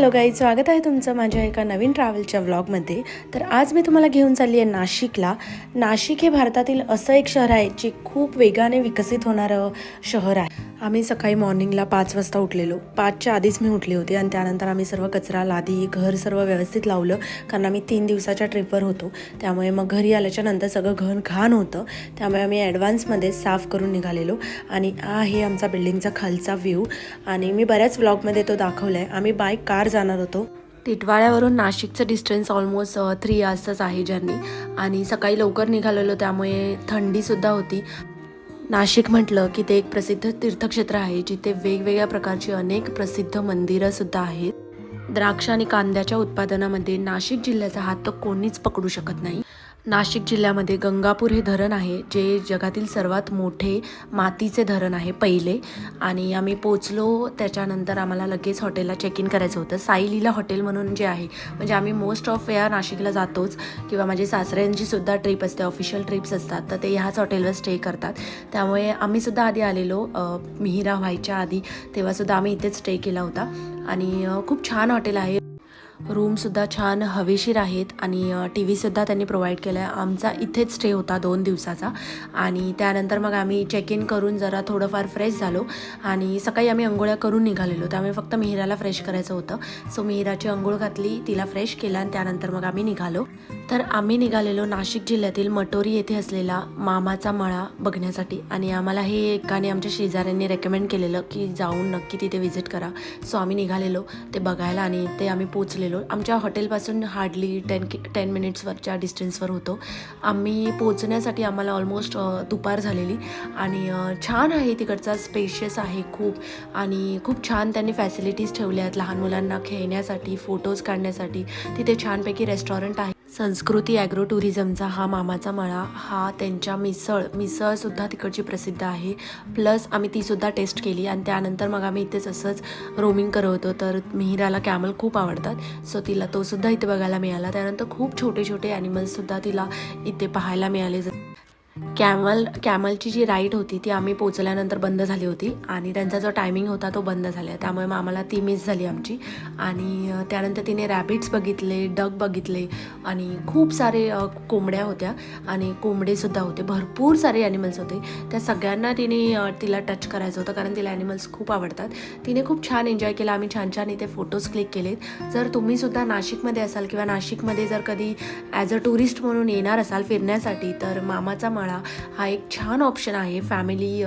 Hello guys, स्वागत आहे तुमचं माझ्या एका नवीन ट्रॅव्हलच्या व्लॉगमध्ये। तर आज मी तुम्हाला घेऊन चालली आहे नाशिकला। नाशिक हे भारतातील असं एक शहर आहे जे खूप वेगाने विकसित होणारं शहर आहे। आम्ही सकाळी मॉर्निंगला 5 वाजता उठलेलो। 5च्या आधीच मी उठली होती आणि त्यानंतर आम्ही सर्व कचरा लादी घर सर्व व्यवस्थित लावलं, कारण आम्ही 3 दिवसाच्या ट्रिपवर होतो। त्यामुळे मग घरी आल्याच्या नंतर सगळं घर घाण होतं, त्यामुळे आम्ही ॲडव्हान्समध्ये साफ करून निघालेलो। आणि आहे आमचा बिल्डिंगचा खालचा व्ह्यू आणि मी बऱ्याच व्लॉगमध्ये तो दाखवला आहे। आम्ही बाय कार जाणार होतो। टिटवाळ्यावरून नाशिकचं डिस्टन्स ऑलमोस्ट 3 आवर्सच आहे जर्नी आणि सकाळी लवकर निघालेलो, त्यामुळे थंडीसुद्धा होती। नाशिक म्हटलं की ते एक प्रसिद्ध तीर्थक्षेत्र आहे, जिथे वेगवेगळ्या प्रकारची अनेक प्रसिद्ध मंदिरंसुद्धा आहेत। द्राक्ष आणि कांद्याच्या उत्पादनामध्ये नाशिक जिल्ह्याचा हात तर कोणीच पकडू शकत नाही। नाशिक जिल्ह्यामध्ये गंगापूर हे धरण आहे, जे जगातील सर्वात मोठे मातीचे धरण आहे पहिले। आणि आम्ही पोचलो, त्याच्यानंतर आम्हाला लगेच हॉटेलला चेक इन करायचं होतं। साई लीला हॉटेल म्हणून जे आहे, म्हणजे आम्ही मोस्ट ऑफ वेळा नाशिकला जातोच, किंवा माझे सासऱ्यांची सुद्धा ट्रिप असते, ऑफिशियल ट्रिप्स असतात, तर ते ह्याच हॉटेलवर स्टे करतात। त्यामुळे आम्ही सुद्धा आधी आलेलो, मिहिरा व्हायच्या आधी, तेव्हासुद्धा आम्ही इथेच स्टे केला होता। आणि खूप छान हॉटेल आहे। रूमसुद्धा छान हवेशीर आहेत आणि टी व्हीसुद्धा त्यांनी प्रोव्हाइड केला आहे। आमचा इथेच स्टे होता 2 दिवसाचा। आणि त्यानंतर मग आम्ही चेक इन करून जरा थोडंफार फ्रेश झालो आणि सकाळी आम्ही अंघोळ्या करून निघालेलो, त्यामुळे फक्त मिहिराला फ्रेश करायचं होतं। सो मिहिराची अंघोळ घातली, तिला फ्रेश केलं आणि त्यानंतर मग आम्ही निघालो। तर आम्ही निघालेलो नाशिक जिल्ह्यातील मटोरी येथे असलेला मामाचा मळा बघण्यासाठी। आणि आम्हाला हे एकाने आमच्या शेजाऱ्यांनी रेकमेंड केलेलं की जाऊन नक्की तिथे व्हिजिट करा। सो आम्ही निघालेलो ते बघायला आणि ते आम्ही पोचलेलो। आमच्या हॉटेलपासून हार्डली 10 मिनिट्सवरच्या डिस्टन्सवर होतो। आम्ही पोचण्यासाठी आम्हाला ऑलमोस्ट दुपार झालेली। आणि छान आहे, तिकडचा स्पेशियस आहे खूप, आणि खूप छान त्यांनी फॅसिलिटीज ठेवल्या आहेत लहान मुलांना खेळण्यासाठी, फोटोज काढण्यासाठी। तिथे छानपैकी रेस्टॉरंट आहे। संस्कृती ॲग्रो टुरिझमचा हा मामाचा मळा, हा त्यांच्या मिसळसुद्धा तिकडची प्रसिद्ध आहे। प्लस आम्ही तीसुद्धा टेस्ट केली आणि त्यानंतर मग आम्ही इथेच असंच रोमिंग करत होतो। तर मिहिराला कॅमल खूप आवडतात, सो तिला तोसुद्धा इथे बघायला मिळाला। त्यानंतर खूप छोटे छोटे ॲनिमल्ससुद्धा तिला इथे पाहायला मिळाले। कॅमलची जी राईड होती ती आम्ही पोचल्यानंतर बंद झाली होती आणि त्यांचा जो टायमिंग होता तो बंद झाला, त्यामुळे मग आम्हाला ती मिस झाली आमची। आणि त्यानंतर तिने रॅबिट्स बघितले, डक बघितले आणि खूप सारे कोंबड्या होत्या आणि कोंबडेसुद्धा होते, भरपूर सारे ॲनिमल्स होते। त्या सगळ्यांना तिला टच करायचं होतं, कारण तिला ॲनिमल्स खूप आवडतात। तिने खूप छान एन्जॉय केला। आम्ही छान छान इथे फोटोज क्लिक केलेत। जर तुम्हीसुद्धा नाशिकमध्ये असाल किंवा नाशिकमध्ये जर कधी ॲज अ टुरिस्ट म्हणून येणार असाल फिरण्यासाठी, तर मामाचा मळा हा एक छान ऑप्शन आहे फॅमिली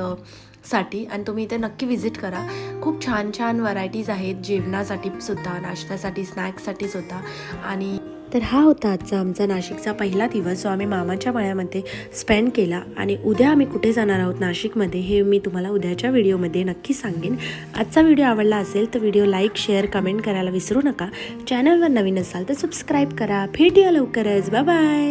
साठी, आणि तुम्ही इथे नक्की व्हिजिट करा। खूप छान छान व्हरायटीज आहेत जेवणासाठी सुद्धा, नाश्त्यासाठी, स्नॅक्ससाठी सुद्धा। आणि तर हा होता आजचा आमचा नाशिकचा पहिला दिवस, जो आम्ही मामाच्या मळ्यामध्ये स्पेंड केला। आणि उद्या आम्ही कुठे जाणार आहोत नाशिकमध्ये हे मी तुम्हाला उद्याच्या व्हिडिओमध्ये नक्की सांगेन। आजचा व्हिडिओ आवडला असेल तर व्हिडिओ लाईक, शेअर, कमेंट करायला विसरू नका। चॅनलवर नवीन असाल तर सबस्क्राईब करा। भेटूया लवकरच, बाय बाय।